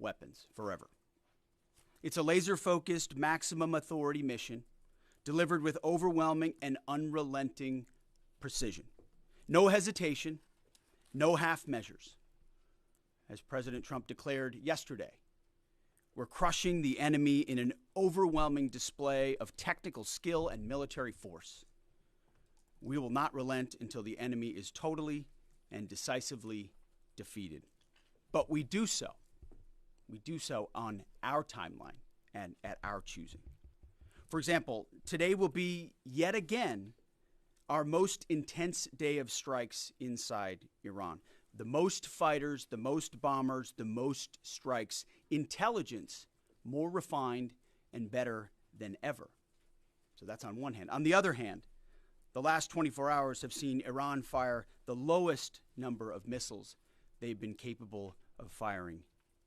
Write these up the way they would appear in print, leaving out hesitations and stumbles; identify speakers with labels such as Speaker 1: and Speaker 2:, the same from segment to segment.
Speaker 1: weapons forever. It's a laser-focused, maximum authority mission delivered with overwhelming and unrelenting precision. No hesitation, no half measures. As President Trump declared yesterday, we're crushing the enemy in an overwhelming display of technical skill and military force. We will not relent until the enemy is totally and decisively defeated. But we do so on our timeline and at our choosing. For example, today will be yet again our most intense day of strikes inside Iran. The most fighters, the most bombers, the most strikes, intelligence more refined and better than ever. So that's on one hand. On the other hand, the last 24 hours have seen Iran fire the lowest number of missiles they've been capable of firing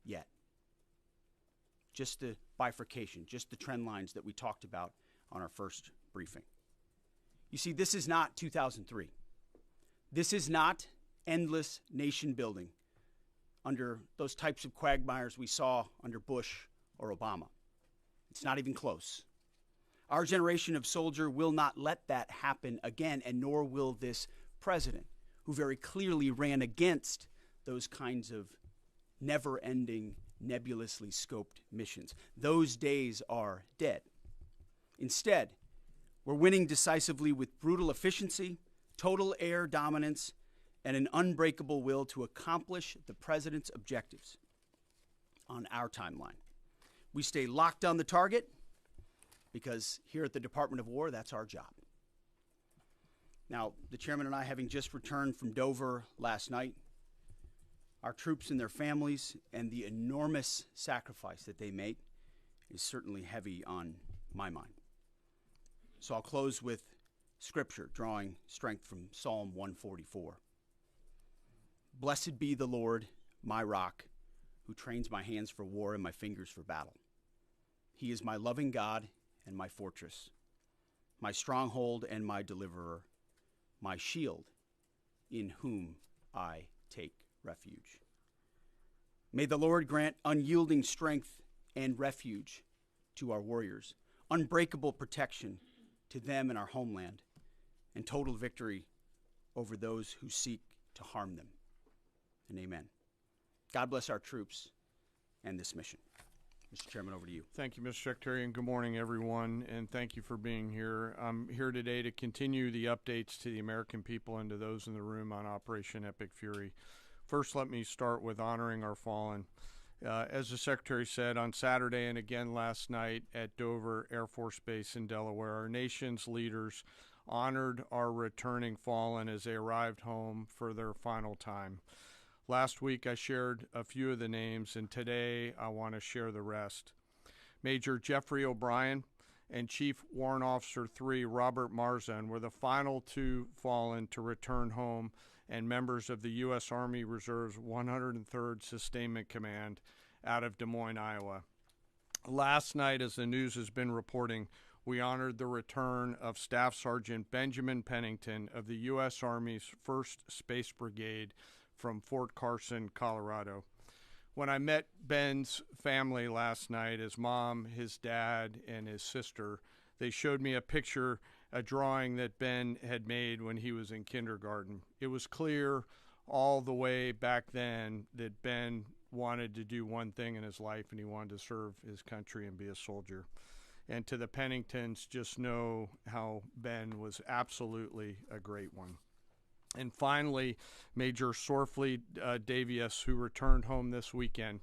Speaker 1: yet. Just the bifurcation, just the trend lines that we talked about on our first briefing. You see, this is not 2003. This is not endless nation building under those types of quagmires we saw under Bush or Obama. It's not even close. Our generation of soldier will not let that happen again, and nor will this president, who very clearly ran against those kinds of never-ending, nebulously scoped missions. Those days are dead. Instead, we're winning decisively with brutal efficiency, total air dominance, and an unbreakable will to accomplish the president's objectives on our timeline. We stay locked on the target because here at the Department of War, that's our job. Now, the chairman and I, having just returned from Dover last night, our troops and their families and the enormous sacrifice that they make is certainly heavy on my mind. So I'll close with scripture, drawing strength from Psalm 144. Blessed be the Lord, my rock, who trains my hands for war and my fingers for battle. He is my loving God and my fortress, my stronghold and my deliverer, my shield, in whom I take refuge. May the Lord grant unyielding strength and refuge to our warriors, unbreakable protection to them and our homeland, and total victory over those who seek to harm them. And amen. God bless our troops and this mission. Mr. Chairman, over to you.
Speaker 2: Thank you, Mr. Secretary, and good morning, everyone, and thank you for being here. I'm here today to continue the updates to the American people and to those in the room on Operation Epic Fury. First, let me start with honoring our fallen. As the Secretary said, on Saturday and again last night at Dover Air Force Base in Delaware, our nation's leaders honored our returning fallen as they arrived home for their final time. Last week, I shared a few of the names, and today I want to share the rest. Major Jeffrey O'Brien and Chief Warrant Officer 3 Robert Marzan were the final two fallen to return home and members of the U.S. Army Reserve's 103rd Sustainment Command out of Des Moines, Iowa. Last night, as the news has been reporting, we honored the return of Staff Sergeant Benjamin Pennington of the U.S. Army's 1st Space Brigade from Fort Carson, Colorado. When I met Ben's family last night, his mom, his dad, and his sister, they showed me a picture, a drawing that Ben had made when he was in kindergarten. It was clear all the way back then that Ben wanted to do one thing in his life, and he wanted to serve his country and be a soldier. And to the Penningtons, just know how Ben was absolutely a great one. And finally, Major Sorfleet Davies, who returned home this weekend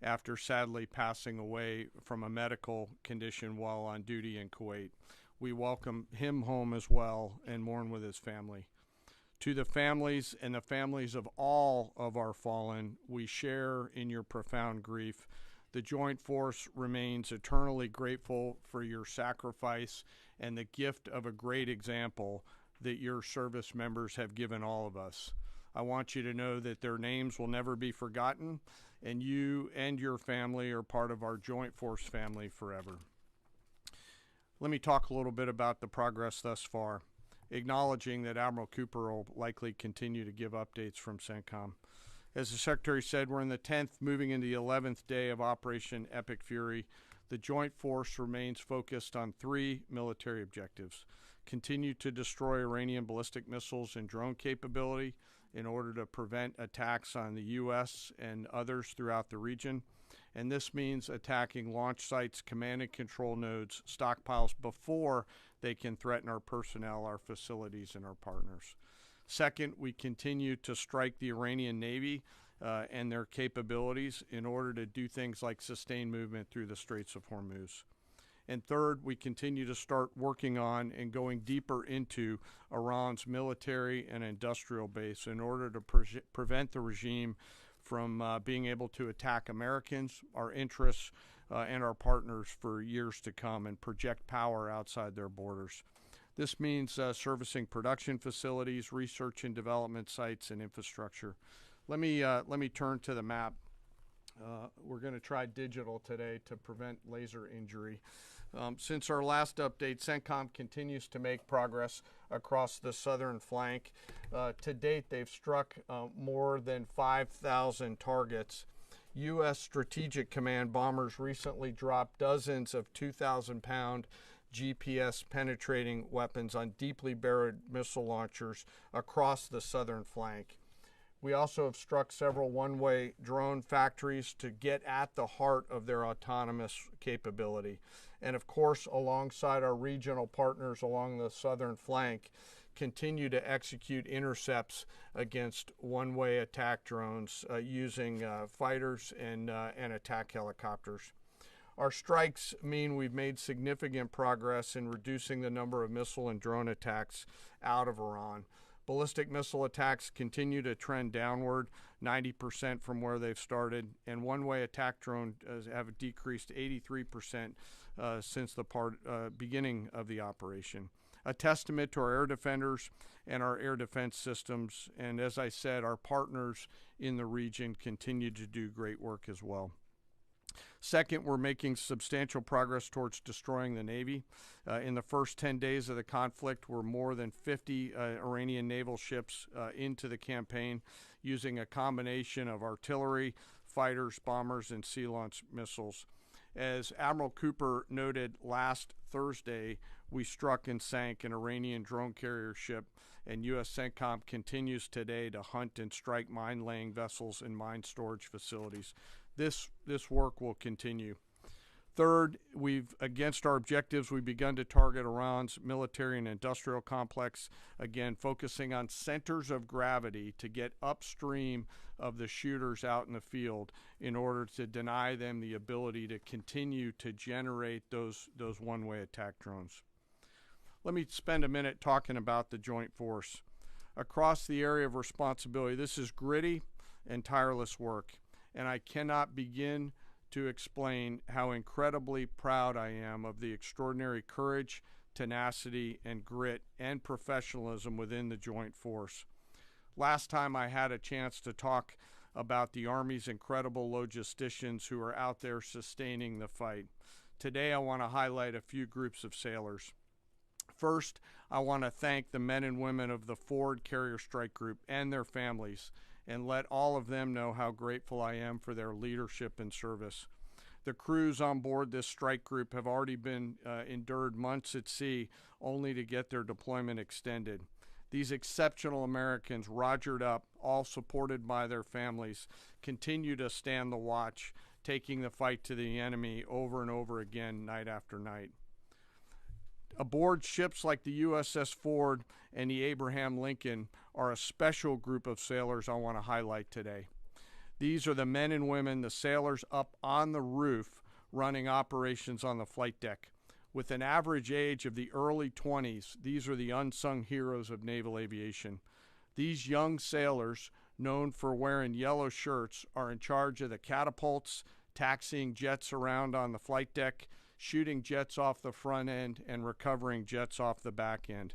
Speaker 2: after sadly passing away from a medical condition while on duty in Kuwait. We welcome him home as well and mourn with his family. To the families and the families of all of our fallen, we share in your profound grief. The Joint Force remains eternally grateful for your sacrifice and the gift of a great example that your service members have given all of us. I want you to know that their names will never be forgotten, and you and your family are part of our Joint Force family forever. Let me talk a little bit about the progress thus far, acknowledging that Admiral Cooper will likely continue to give updates from CENTCOM. As the Secretary said, we're in the 10th, moving into the 11th day of Operation Epic Fury. The Joint Force remains focused on three military objectives: continue to destroy Iranian ballistic missiles and drone capability in order to prevent attacks on the U.S. and others throughout the region. And this means attacking launch sites, command and control nodes, stockpiles before they can threaten our personnel, our facilities, and our partners. Second, we continue to strike the Iranian Navy and their capabilities in order to do things like sustain movement through the Straits of Hormuz. And third, we continue to start working on and going deeper into Iran's military and industrial base in order to prevent the regime from being able to attack Americans, our interests, and our partners for years to come and project power outside their borders. This means servicing production facilities, research and development sites, and infrastructure. Let me turn to the map. We're going to try digital today to prevent laser injury. Since our last update, CENTCOM continues to make progress across the southern flank. To date, they've struck more than 5,000 targets. U.S. Strategic Command bombers recently dropped dozens of 2,000-pound GPS penetrating weapons on deeply buried missile launchers across the southern flank. We also have struck several one-way drone factories to get at the heart of their autonomous capability. And of course, alongside our regional partners along the southern flank, continue to execute intercepts against one-way attack drones using fighters and attack helicopters. Our strikes mean we've made significant progress in reducing the number of missile and drone attacks out of Iran. Ballistic missile attacks continue to trend downward, 90% from where they've started, and one-way attack drones have decreased 83% since the beginning of the operation. A testament to our air defenders and our air defense systems, and as I said, our partners in the region continue to do great work as well. Second, we're making substantial progress towards destroying the Navy. In the first 10 days of the conflict, we're more than 50 Iranian naval ships into the campaign using a combination of artillery, fighters, bombers, and sea-launched missiles. As Admiral Cooper noted last Thursday, we struck and sank an Iranian drone carrier ship, and U.S. CENTCOM continues today to hunt and strike mine-laying vessels and mine storage facilities. This work will continue. Third, against our objectives, we've begun to target Iran's military and industrial complex, again, focusing on centers of gravity to get upstream of the shooters out in the field in order to deny them the ability to continue to generate those one-way attack drones. Let me spend a minute talking about the Joint Force. Across the area of responsibility, this is gritty and tireless work, and I cannot begin to explain how incredibly proud I am of the extraordinary courage, tenacity, and grit and professionalism within the Joint Force. Last time I had a chance to talk about the Army's incredible logisticians who are out there sustaining the fight. Today I want to highlight a few groups of sailors. First, I want to thank the men and women of the Ford Carrier Strike Group and their families, and let all of them know how grateful I am for their leadership and service. The crews on board this strike group have already been endured months at sea only to get their deployment extended. These exceptional Americans, rogered up, all supported by their families, continue to stand the watch, taking the fight to the enemy over and over again, night after night. Aboard ships like the USS Ford and the Abraham Lincoln are a special group of sailors I want to highlight today. These are the men and women, the sailors up on the roof running operations on the flight deck. With an average age of the early 20s, these are the unsung heroes of naval aviation. These young sailors, known for wearing yellow shirts, are in charge of the catapults, taxiing jets around on the flight deck, shooting jets off the front end, and recovering jets off the back end.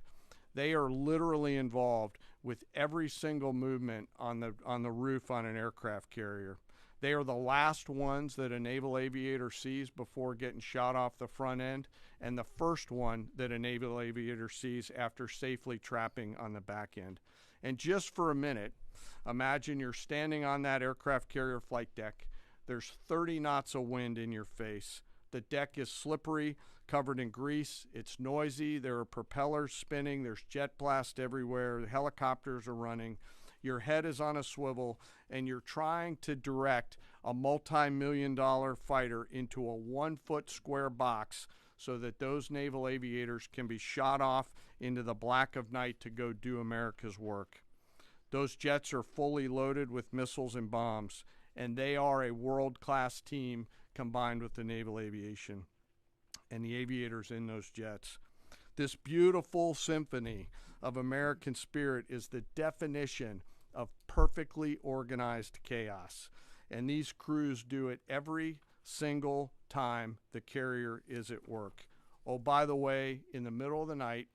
Speaker 2: They are literally involved with every single movement on the roof on an aircraft carrier. They are the last ones that a naval aviator sees before getting shot off the front end, and the first one that a naval aviator sees after safely trapping on the back end. And just for a minute, imagine you're standing on that aircraft carrier flight deck. There's 30 knots of wind in your face. The deck is slippery, covered in grease. It's noisy. There are propellers spinning. There's jet blast everywhere. The helicopters are running. Your head is on a swivel, and you're trying to direct a multi-million-dollar fighter into a 1-foot square box so that those naval aviators can be shot off into the black of night to go do America's work. Those jets are fully loaded with missiles and bombs, and they are a world-class team combined with the naval aviation and the aviators in those jets. This beautiful symphony of American spirit is the definition of perfectly organized chaos. And these crews do it every single time the carrier is at work. Oh, by the way, in the middle of the night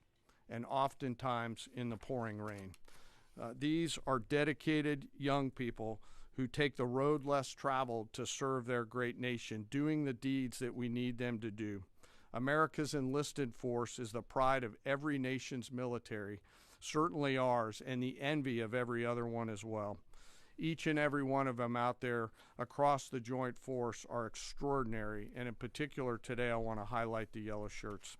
Speaker 2: and oftentimes in the pouring rain. These are dedicated young people who take the road less traveled to serve their great nation, doing the deeds that we need them to do. America's enlisted force is the pride of every nation's military, certainly ours, and the envy of every other one as well. Each and every one of them out there across the joint force are extraordinary, and in particular today I want to highlight the yellow shirts.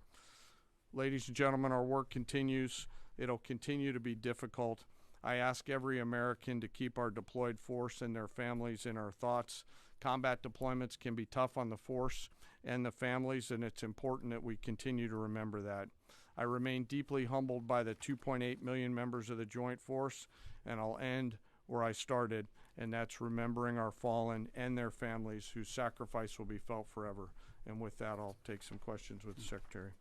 Speaker 2: Ladies and gentlemen, our work continues. It'll continue to be difficult. I ask every American to keep our deployed force and their families in our thoughts. Combat deployments can be tough on the force and the families, and it's important that we continue to remember that. I remain deeply humbled by the 2.8 million members of the Joint Force, and I'll end where I started, and that's remembering our fallen and their families whose sacrifice will be felt forever. And with that, I'll take some questions with the Secretary.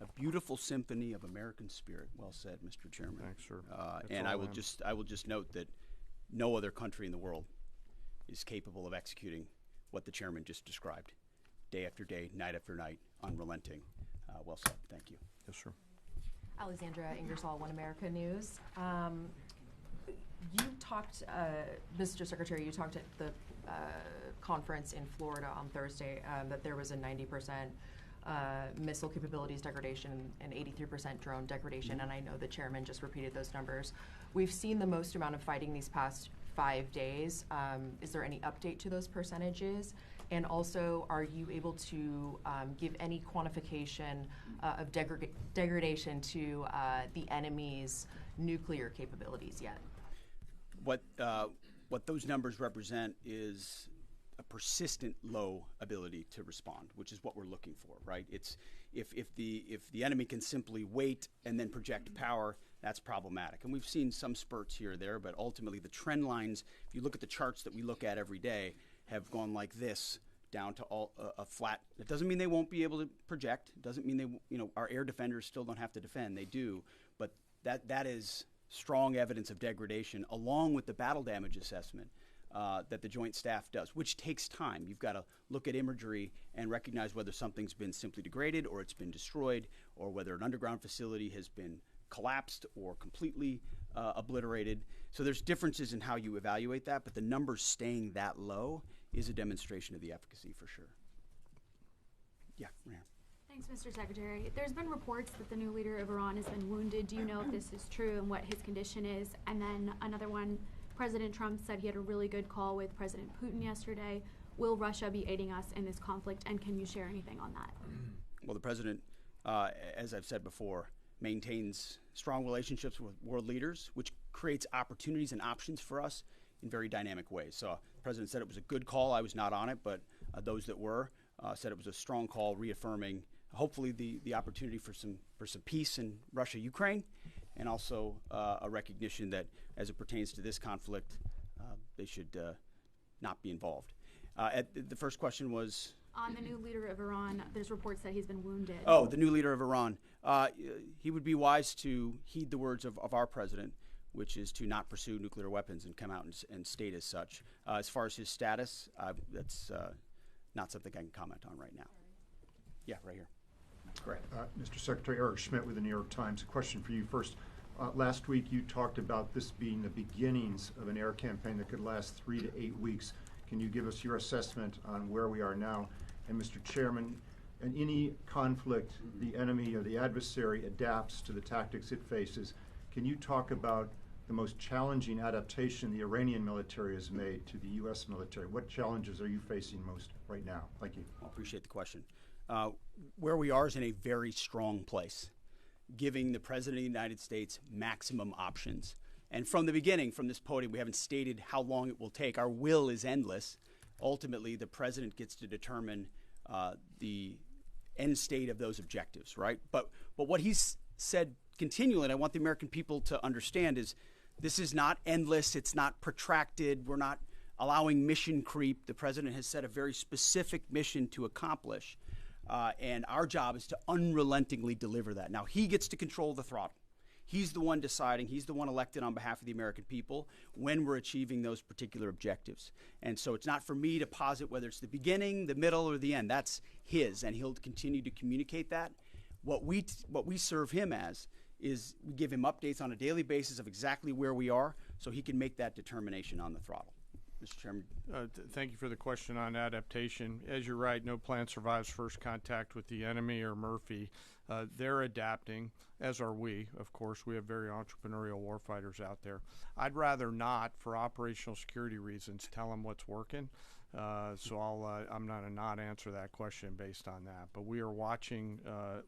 Speaker 1: A beautiful symphony of American spirit. Well said, Mr. Chairman.
Speaker 2: Thanks, sir.
Speaker 1: And I will just note that no other country in the world is capable of executing what the chairman just described, day after day, night after night, unrelenting. Well said. Thank you.
Speaker 2: Yes, sir.
Speaker 3: Alexandra Ingersoll, One America News. You talked, Mr. Secretary, you talked at the conference in Florida on Thursday that there was a 90% missile capabilities degradation and 83% drone degradation, and I know the chairman just repeated those numbers. We've seen the most amount of fighting these past 5 days. Is there any update to those percentages? And also, are you able to give any quantification of degradation to the enemy's nuclear capabilities yet?
Speaker 1: What those numbers represent is a persistent low ability to respond, which is what we're looking for, right? It's if the enemy can simply wait and then project power, that's problematic. And we've seen some spurts here or there, but ultimately the trend lines, if you look at the charts that we look at every day, have gone like this down to a flat. It doesn't mean they won't be able to project. It doesn't mean our air defenders still don't have to defend. They do, but that is strong evidence of degradation, along with the battle damage assessment that the Joint Staff does, which takes time. You've got to look at imagery and recognize whether something's been simply degraded or it's been destroyed, or whether an underground facility has been collapsed or completely obliterated. So there's differences in how you evaluate that, but the numbers staying that low is a demonstration of the efficacy for sure. Yeah, Ryan.
Speaker 4: Thanks, Mr. Secretary. There's been reports that the new leader of Iran has been wounded. Do you know if this is true and what his condition is? And then another one, President Trump said he had a really good call with President Putin yesterday. Will Russia be aiding us in this conflict, and can you share anything on that?
Speaker 1: Well, the president, as I've said before, maintains strong relationships with world leaders, which creates opportunities and options for us in very dynamic ways. So the president said it was a good call. I was not on it, but those that were said it was a strong call, reaffirming hopefully the opportunity for some peace in Russia, Ukraine, and also a recognition that as it pertains to this conflict, they should not be involved. The first question was?
Speaker 4: On the new leader of Iran, there's reports that he's been wounded.
Speaker 1: Oh, the new leader of Iran. He would be wise to heed the words of our president, which is to not pursue nuclear weapons and come out and state as such. As far as his status, that's not something I can comment on right now. Yeah, right here. Great.
Speaker 5: Mr. Secretary, Eric Schmidt with the New York Times. A question for you first. Last week you talked about this being the beginnings of an air campaign that could last 3 to 8 weeks. Can you give us your assessment on where we are now? And Mr. Chairman, in any conflict, the enemy or the adversary adapts to the tactics it faces. Can you talk about the most challenging adaptation the Iranian military has made to the U.S. military? What challenges are you facing most right now? Thank you.
Speaker 1: I appreciate the question. Where we are is in a very strong place, giving the President of the United States maximum options. And from the beginning, from this podium, we haven't stated how long it will take. Our will is endless. Ultimately, the President gets to determine the end state of those objectives, right? But what he's said continually, and I want the American people to understand, is this is not endless. It's not protracted. We're not allowing mission creep. The President has set a very specific mission to accomplish, and our job is to unrelentingly deliver that. Now, he gets to control the throttle. He's the one deciding. He's the one elected on behalf of the American people when we're achieving those particular objectives. And so it's not for me to posit whether it's the beginning, the middle, or the end. That's his, and he'll continue to communicate that. What we serve him as is we give him updates on a daily basis of exactly where we are so he can make that determination on the throttle. Mr. Chairman.
Speaker 2: Thank you for the question on adaptation. As you're right, no plan survives first contact with the enemy or Murphy. They're adapting, as are we. Of course, we have very entrepreneurial warfighters out there. I'd rather not, for operational security reasons, tell them what's working. So I'm going to not answer that question based on that. But we are watching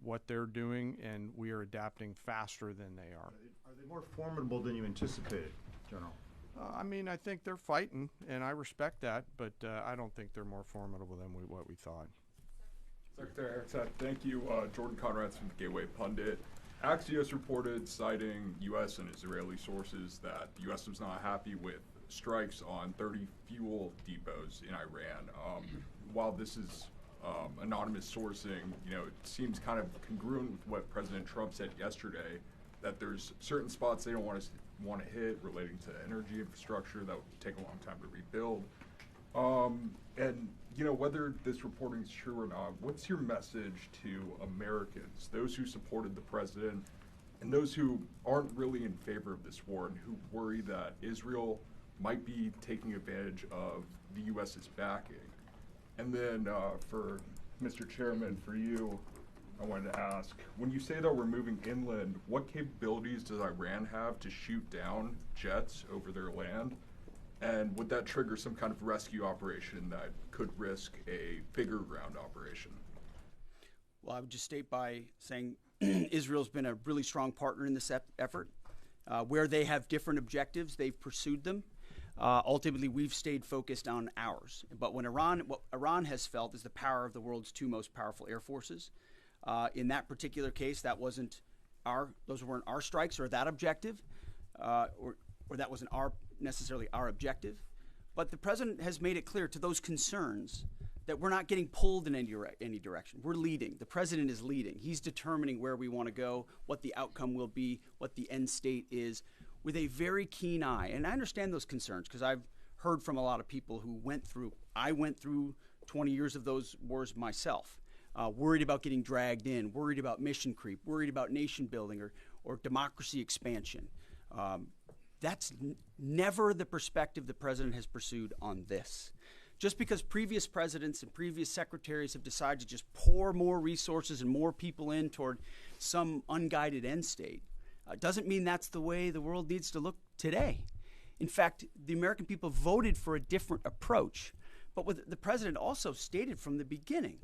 Speaker 2: what they're doing, and we are adapting faster than they are.
Speaker 5: Are they more formidable than you anticipated, General?
Speaker 2: I mean, I think they're fighting, and I respect that, but I don't think they're more formidable than what we thought.
Speaker 6: Secretary Hegseth, thank you. Jordan Conrad's from the Gateway Pundit. Axios reported, citing U.S. and Israeli sources, that the U.S. was not happy with strikes on 30 fuel depots in Iran. While this is anonymous sourcing, it seems kind of congruent with what President Trump said yesterday, that there's certain spots they don't want to hit relating to energy infrastructure that would take a long time to rebuild. And whether this reporting is true or not, what's your message to Americans, those who supported the president and those who aren't really in favor of this war and who worry that Israel might be taking advantage of the U.S.'s backing? And then for Mr. Chairman, for you, I wanted to ask, when you say that we're moving inland, what capabilities does Iran have to shoot down jets over their land? And would that trigger some kind of rescue operation that could risk a bigger ground operation?
Speaker 1: Well, I would just state by saying Israel's been a really strong partner in this effort. Where they have different objectives, they've pursued them. Ultimately, we've stayed focused on ours. But what Iran has felt is the power of the world's two most powerful air forces. In that particular case, those weren't our strikes or that objective, or that wasn't necessarily our objective. But the president has made it clear to those concerns that we're not getting pulled in any direction. We're leading. The president is leading. He's determining where we want to go, what the outcome will be, what the end state is, with a very keen eye. And I understand those concerns because I've heard from a lot of people who I went through 20 years of those wars myself. Worried about getting dragged in, worried about mission creep, worried about nation building or democracy expansion. That's never the perspective the president has pursued on this. Just because previous presidents and previous secretaries have decided to just pour more resources and more people in toward some unguided end state doesn't mean that's the way the world needs to look today. In fact, the American people voted for a different approach. But what the president also stated from the beginning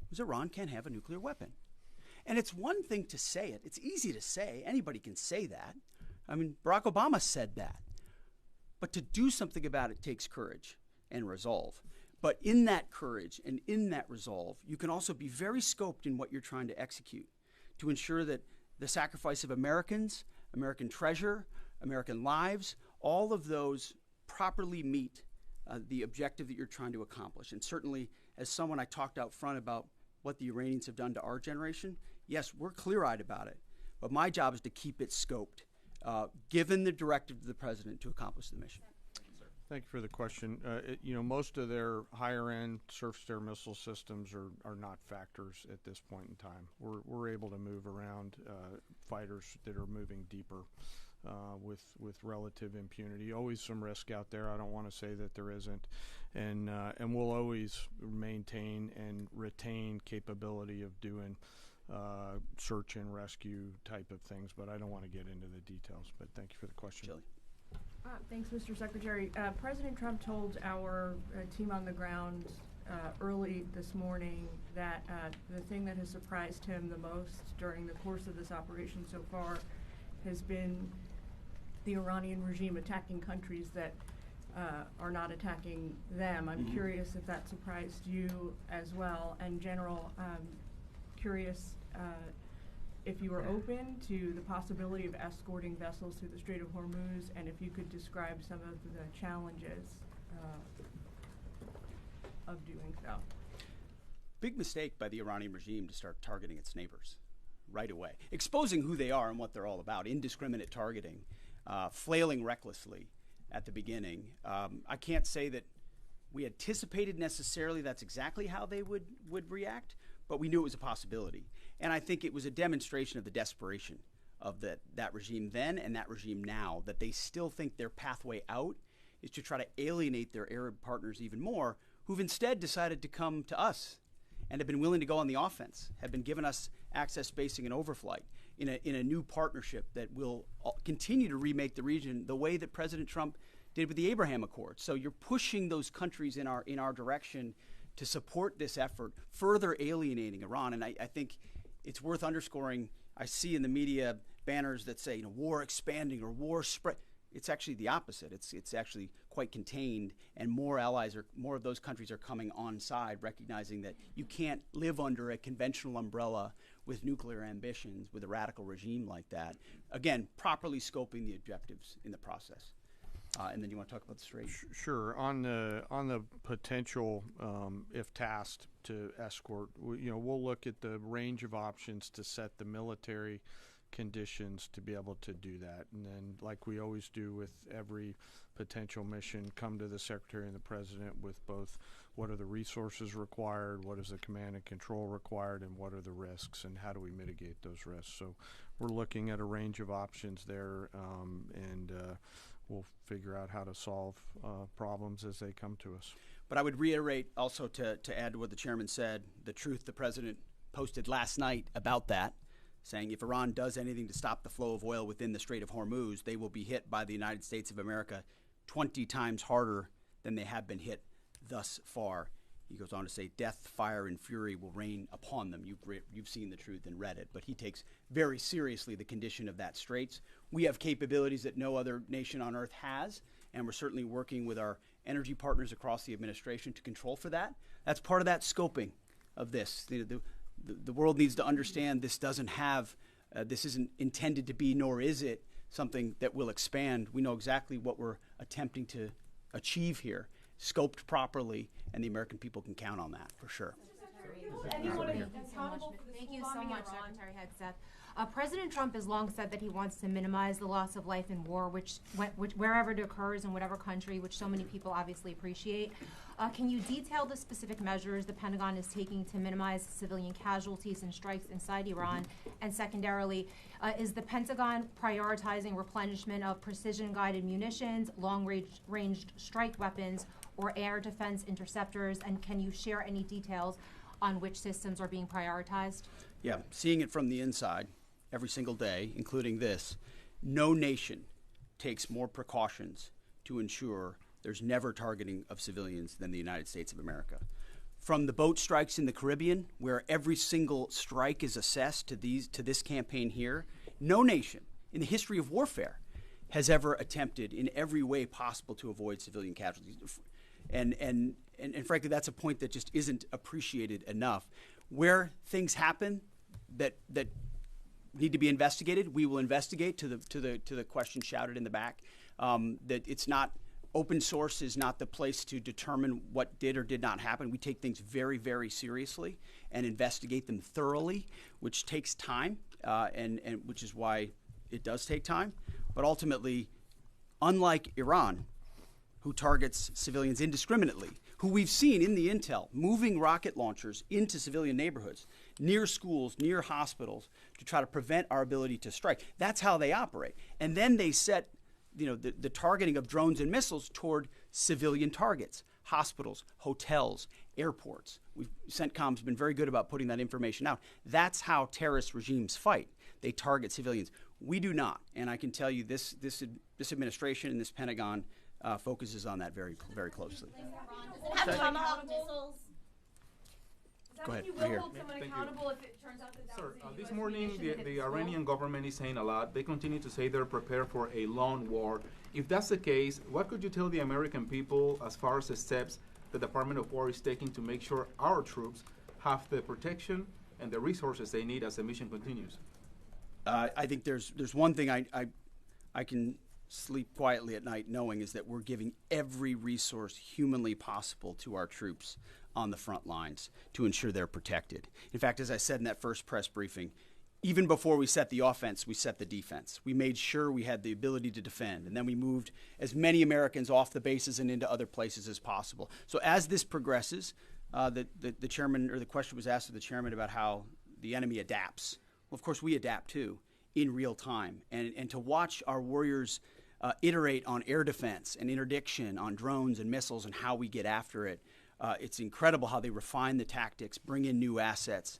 Speaker 1: was Iran can't have a nuclear weapon. And it's one thing to say it. It's easy to say. Anybody can say that. I mean, Barack Obama said that. But to do something about it takes courage and resolve. But in that courage and in that resolve, you can also be very scoped in what you're trying to execute to ensure that the sacrifice of Americans, American treasure, American lives, all of those properly meet the objective that you're trying to accomplish. And certainly, as someone I talked out front about what the Iranians have done to our generation, yes, we're clear-eyed about it. But my job is to keep it scoped, given the directive to the president to accomplish the mission.
Speaker 2: Thank you for the question. Most of their higher-end surface-to-air missile systems are not factors at this point in time. We're able to move around fighters that are moving deeper with relative impunity. Always some risk out there. I don't want to say that there isn't, and we'll always maintain and retain capability of doing search and rescue type of things, but I don't want to get into the details. But thank you for the question.
Speaker 1: Shelley.
Speaker 7: Thanks, Mr. Secretary. President Trump told our team on the ground early this morning that the thing that has surprised him the most during the course of this operation so far has been the Iranian regime attacking countries that are not attacking them. I'm curious if that surprised you as well. And General, curious if you are open to the possibility of escorting vessels through the Strait of Hormuz, and if you could describe some of the challenges of doing so.
Speaker 1: Big mistake by the Iranian regime to start targeting its neighbors right away, exposing who they are and what they're all about, indiscriminate targeting, flailing recklessly at the beginning. I can't say that we anticipated necessarily that's exactly how they would react, but we knew it was a possibility. And I think it was a demonstration of the desperation of that regime then and that regime now, that they still think their pathway out is to try to alienate their Arab partners even more, who've instead decided to come to us and have been willing to go on the offense, have been giving us access, spacing, and overflight in a new partnership that will continue to remake the region the way that President Trump did with the Abraham Accords. So you're pushing those countries in our direction to support this effort, further alienating Iran. And I think it's worth underscoring. I see in the media banners that say, war expanding or war spread. It's actually the opposite. It's actually quite contained, and more of those countries are coming on side, recognizing that you can't live under a conventional umbrella with nuclear ambitions with a radical regime like that. Again, properly scoping the objectives in the process. And then you want to talk about the Strait?
Speaker 2: Sure. On the potential, if tasked to escort, we'll look at the range of options to set the military conditions to be able to do that. And then, like we always do with every potential mission, come to the Secretary and the President with both what are the resources required, what is the command and control required, and what are the risks, and how do we mitigate those risks. So we're looking at a range of options there, and we'll figure out how to solve problems as they come to us.
Speaker 1: But I would reiterate also to add to what the chairman said, the truth the president posted last night about that, saying if Iran does anything to stop the flow of oil within the Strait of Hormuz, they will be hit by the United States of America 20 times harder than they have been hit thus far. He goes on to say, death, fire, and fury will rain upon them. You've seen the truth and read it. But he takes very seriously the condition of that straits. We have capabilities that no other nation on earth has, and we're certainly working with our energy partners across the administration to control for that. That's part of that scoping of this. The world needs to understand this doesn't have, this isn't intended to be, nor is it something that will expand. We know exactly what we're attempting to achieve here, scoped properly, and the American people can count on that for sure.
Speaker 8: Thank you so much, Secretary Hegseth. President Trump has long said that he wants to minimize the loss of life in war, which wherever it occurs in whatever country, which so many people obviously appreciate. Can you detail the specific measures the Pentagon is taking to minimize civilian casualties and strikes inside Iran? And secondarily, is the Pentagon prioritizing replenishment of precision-guided munitions, long-ranged strike weapons, or air defense interceptors? And can you share any details on which systems are being prioritized?
Speaker 1: Yeah, seeing it from the inside every single day, including this, no nation takes more precautions to ensure there's never targeting of civilians than the United States of America. From the boat strikes in the Caribbean, where every single strike is assessed to this campaign here, no nation in the history of warfare has ever attempted in every way possible to avoid civilian casualties. And frankly, that's a point that just isn't appreciated enough. Where things happen that need to be investigated, we will investigate to the question shouted in the back. That it's not, open source is not the place to determine what did or did not happen. We take things very, very seriously and investigate them thoroughly, which takes time, and which is why it does take time. But ultimately, unlike Iran, who targets civilians indiscriminately, who we've seen in the intel moving rocket launchers into civilian neighborhoods, near schools, near hospitals, to try to prevent our ability to strike. That's how they operate. And then they set the targeting of drones and missiles toward civilian targets. hospitals, hotels, airports. CENTCOM's been very good about putting that information out. That's how terrorist regimes fight. They target civilians. We do not, and I can tell you this administration and this Pentagon focuses on that very closely. Go ahead, right here.
Speaker 9: Sir, this morning the Iranian government is saying a lot. They continue to say they're prepared for a long war. If that's the case, what could you tell the American people as far as the steps the Department of War is taking to make sure our troops have the protection and the resources they need as the mission continues?
Speaker 1: I think there's one thing I can sleep quietly at night knowing is that we're giving every resource humanly possible to our troops on the front lines to ensure they're protected. In fact, as I said in that first press briefing, even before we set the offense, we set the defense. We made sure we had the ability to defend, and then we moved as many Americans off the bases and into other places as possible. So as this progresses, the chairman, or the question was asked of the chairman about how the enemy adapts. Well, of course, we adapt too in real time. And to watch our warriors iterate on air defense and interdiction, on drones and missiles and how we get after it, it's incredible how they refine the tactics, bring in new assets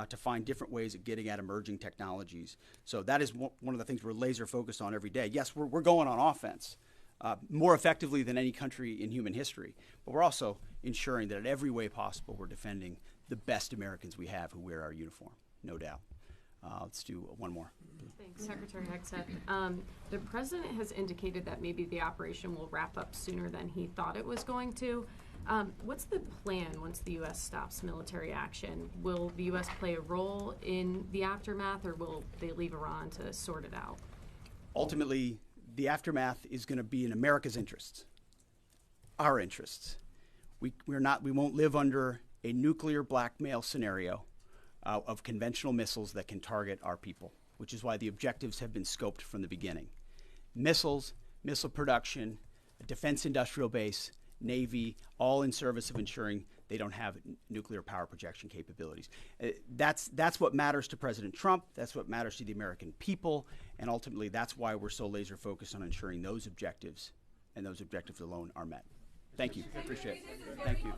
Speaker 1: to find different ways of getting at emerging technologies. So that is one of the things we're laser focused on every day. Yes, we're going on offense more effectively than any country in human history, but we're also ensuring that in every way possible we're defending the best Americans we have who wear our uniform, no doubt. Let's do one more.
Speaker 10: Thanks, Secretary Hegseth. The president has indicated that maybe the operation will wrap up sooner than he thought it was going to. What's the plan once the U.S. stops military action? Will the U.S. play a role in the aftermath, or will they leave Iran to sort it out?
Speaker 1: Ultimately, the aftermath is going to be in America's interests, our interests. We won't live under a nuclear blackmail scenario of conventional missiles that can target our people, which is why the objectives have been scoped from the beginning. Missiles, missile production, a defense industrial base, Navy, all in service of ensuring they don't have nuclear power projection capabilities. That's what matters to President Trump. That's what matters to the American people. And ultimately, that's why we're so laser focused on ensuring those objectives and those objectives alone are met. Thank you. I appreciate it. Thank you.